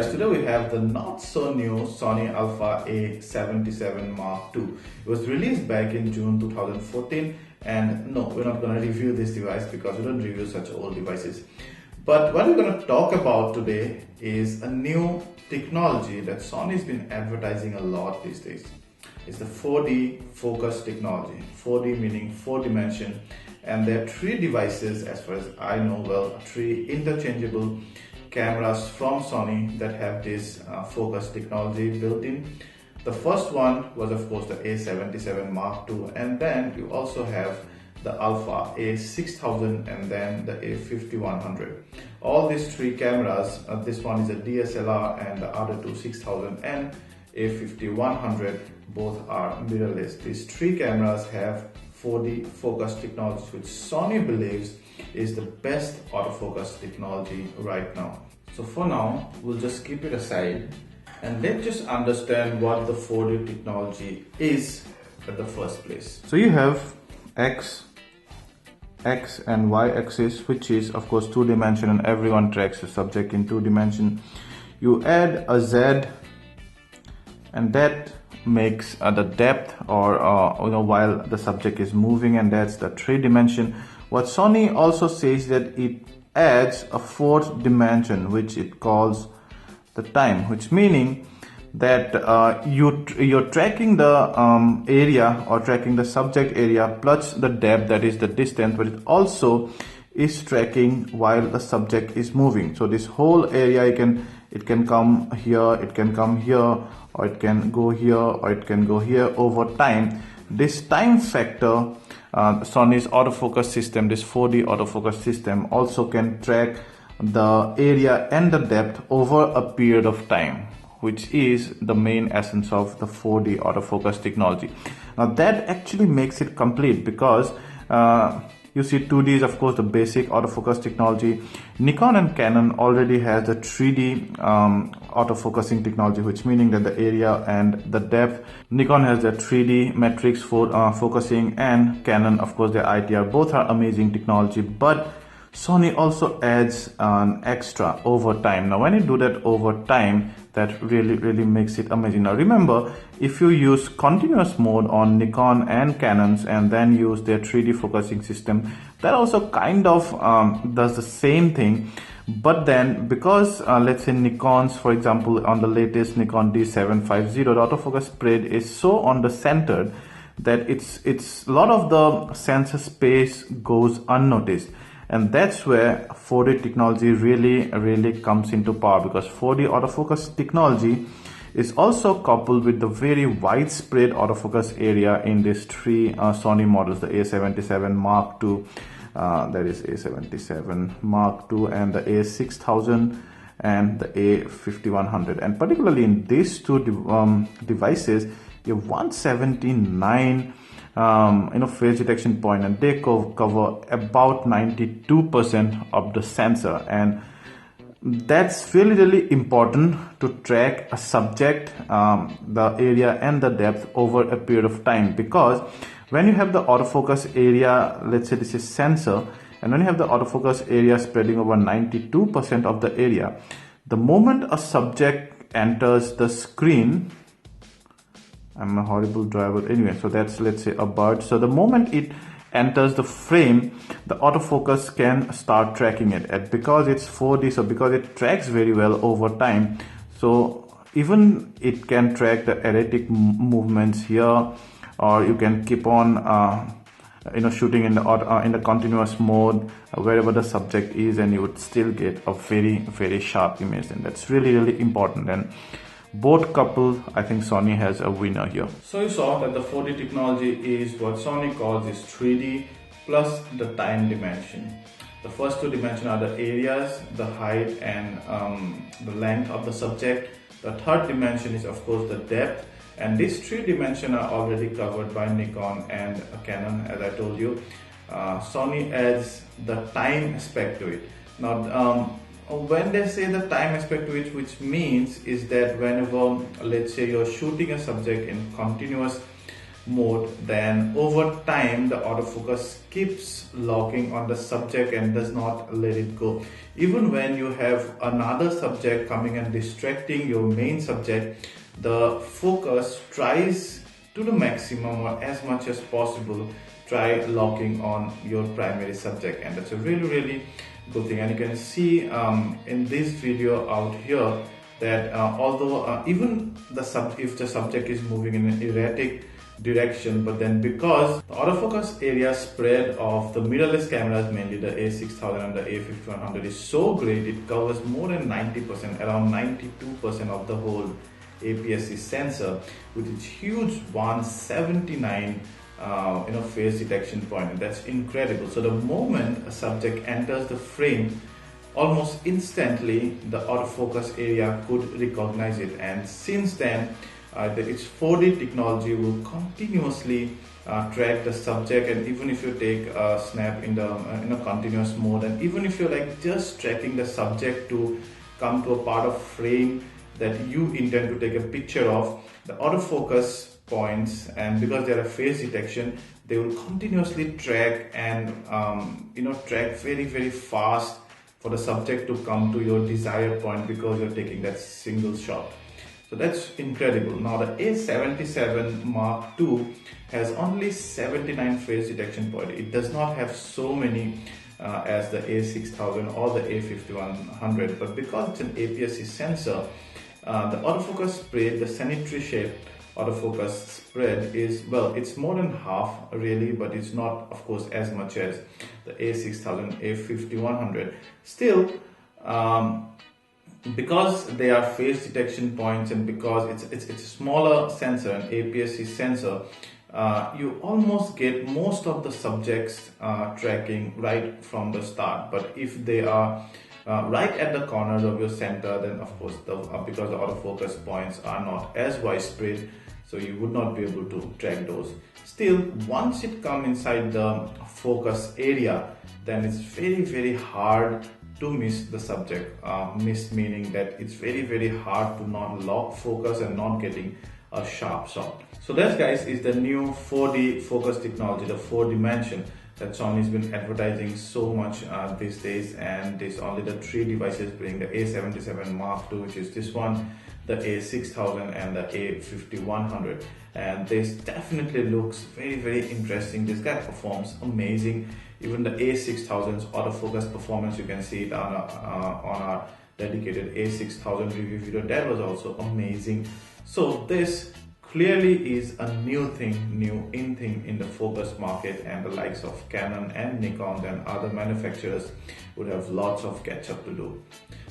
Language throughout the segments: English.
guys, today we have the not so new Sony Alpha A77 Mark II. It was released back in June 2014, and no, we're not going to review this device because we don't review such old devices. But what we're going to talk about today is a new technology that Sony's been advertising a lot these days. It's the 4D focus technology. 4D meaning 4 dimension, and there are 3 devices, as far as I know, well, 3 interchangeable cameras from Sony that have this focus technology built in. The first one was of course the A77 Mark II, and then you also have the Alpha A6000 and then the A5100. All these 3 cameras, this one is a DSLR and the other two 6000 and A5100, both are mirrorless. These 3 cameras have 4D focus technology, which Sony believes is the best autofocus technology right now. So for now, we'll just keep it aside and let's just understand what the 4D technology is at the first place. So you have X and Y axis, which is of course 2 dimension, and everyone tracks the subject in 2 dimension. You add a Z, and that makes the depth or while the subject is moving, and that's the 3 dimension. What Sony also says that it adds a 4th dimension, which it calls the time, which meaning that you're tracking the area or tracking the subject area plus the depth, that is the distance, but it also is tracking while the subject is moving. So this whole area, it can come here, it can come here, or it can go here, or it can go here over time. This time factor, Sony's autofocus system, this 4D autofocus system, also can track the area and the depth over a period of time, which is the main essence of the 4D autofocus technology. Now that actually makes it complete, because you see 2D is of course the basic autofocus technology. Nikon and Canon already has the 3D autofocusing technology, which meaning that the area and the depth. Nikon has the 3D matrix for focusing, and Canon of course the ITR. Both are amazing technology, but Sony also adds an extra over time. Now when you do that over time, that really makes it amazing. Now remember, if you use continuous mode on Nikon and Canons and then use their 3D focusing system, that also kind of does the same thing. But then because let's say Nikon's, for example, on the latest Nikon D750, the autofocus spread is so on the centered that it's a lot of the sensor space goes unnoticed. And that's where 4D technology really comes into power, because 4D autofocus technology is also coupled with the very widespread autofocus area in these 3 Sony models, the A77 Mark II, that is A77 Mark II, and the A6000 and the A5100. And particularly in these 2 devices, you have 179 phase detection point, and they cover about 92% of the sensor, and that's really important to track a subject, the area and the depth over a period of time. Because when you have the autofocus area, let's say this is sensor, and when you have the autofocus area spreading over 92% of the area, the moment a subject enters the screen, I'm a horrible driver anyway, so that's, let's say, a bird. So the moment it enters the frame, the autofocus can start tracking it. And because it's 4D, so because it tracks very well over time, so even it can track the erratic movements here, or you can keep on shooting in the continuous mode wherever the subject is, and you would still get a very sharp image. And that's really important. And both coupled, I think Sony has a winner here. So you saw that the 4D technology is what Sony calls is 3D plus the time dimension. The first 2 dimensions are the areas, the height and the length of the subject. The 3rd dimension is of course the depth, and these 3 dimensions are already covered by Nikon and Canon, as I told you. Sony adds the time aspect to it. Now when they say the time aspect to it, which means is that whenever, let's say, you're shooting a subject in continuous mode, then over time the autofocus keeps locking on the subject and does not let it go. Even when you have another subject coming and distracting your main subject, the focus tries to the maximum or as much as possible try locking on your primary subject, and that's a really good thing. And you can see in this video out here that although even if the subject is moving in an erratic direction, but then because the autofocus area spread of the mirrorless cameras, mainly the A6000 and the A5100, is so great, it covers more than 90%, around 92% of the whole APS-C sensor with its huge 179 phase detection point, and that's incredible. So the moment a subject enters the frame, almost instantly the autofocus area could recognize it, and since then its 4D technology will continuously track the subject. And even if you take a snap in a continuous mode, and even if you're like just tracking the subject to come to a part of frame that you intend to take a picture of, the autofocus points, and because they are a phase detection, they will continuously track and track very fast for the subject to come to your desired point because you're taking that single shot. So that's incredible. Now the A77 Mark II has only 79 phase detection point. It does not have so many as the A6000 or the A5100, but because it's an APS-C sensor, the autofocus spread, the Sennett shaped autofocus spread is, well, it's more than half really, but it's not of course as much as the A6000, A5100. Still, because they are phase detection points and because it's a smaller sensor, an APS-C sensor, you almost get most of the subjects tracking right from the start. But if they are right at the corners of your center, then of course because the autofocus points are not as widespread, so you would not be able to track those. Still, once it comes inside the focus area, then it's very hard to miss the subject. Miss meaning that it's very hard to not lock focus and not getting a sharp shot. So that, guys, is the new 4D focus technology, the 4 dimension that Sony's been advertising so much these days. And there's only the 3 devices being the A77 Mark II, which is this one, the A6000 and the A5100, and this definitely looks very interesting. This guy performs amazing. Even the A6000's autofocus performance, you can see it on our dedicated A6000 review video, that was also amazing. So this clearly is a new thing in the focus market, and the likes of Canon and Nikon and other manufacturers would have lots of catch up to do.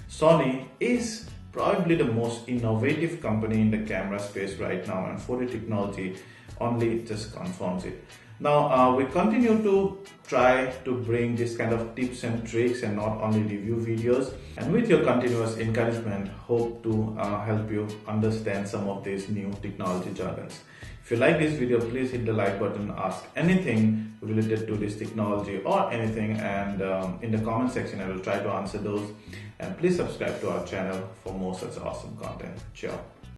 Sony is probably the most innovative company in the camera space right now, and 4D technology only just confirms it. Now we continue to try to bring this kind of tips and tricks and not only review videos, and with your continuous encouragement hope to help you understand some of these new technology jargons. If you like this video, please hit the like button, ask anything related to this technology or anything, and in the comment section I will try to answer those. And please subscribe to our channel for more such awesome content. Ciao.